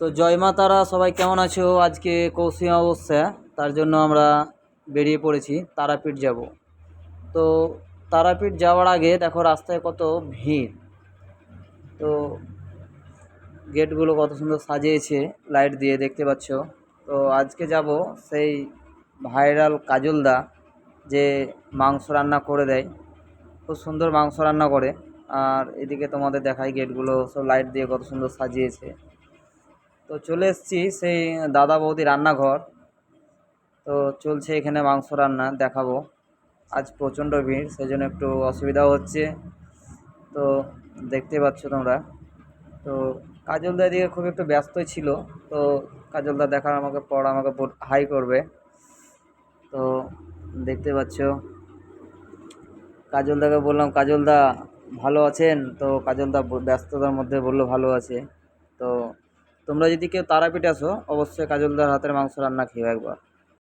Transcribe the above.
তো জয় মা তারা, সবাই কেমন আছো? আজকে কৌশিক অমাবস্যা, তার জন্য আমরা বেরিয়ে পড়েছি তারাপীঠ যাব। তো তারাপীঠ যাওয়ার আগে দেখো রাস্তায় কত ভিড়। তো গেটগুলো কত সুন্দর সাজিয়েছে লাইট দিয়ে, দেখতে পাচ্ছ। তো আজকে যাব সেই ভাইরাল কাজলদা, যে মাংস রান্না করে দেয়, খুব সুন্দর মাংস রান্না করে। আর এদিকে তোমাদের দেখাই, গেটগুলো সব লাইট দিয়ে কত সুন্দর সাজিয়েছে। তো চলে এসেছি সেই দাদা বৌদি রান্নাঘর। তো চলছে এখানে মাংস রান্না, দেখাবো। আজ প্রচণ্ড ভিড়, সেই জন্য একটু অসুবিধাও হচ্ছে। তো দেখতে পাচ্ছ তোমরা। তো কাজলদা এদিকে খুব একটু ব্যস্তই ছিল। তো কাজলদা দেখার আমাকে পর আমাকে হাই করবে। তো দেখতে পাচ্ছ, কাজলদাকে বললাম, কাজলদা ভালো আছেন? তো কাজলদা ব্যস্ততার মধ্যে বললো ভালো আছে। তো তোমরা যদি কেউ তারাপীঠ আসো, অবশ্যই কাজলদার হাতের মাংস রান্না খেও একবার।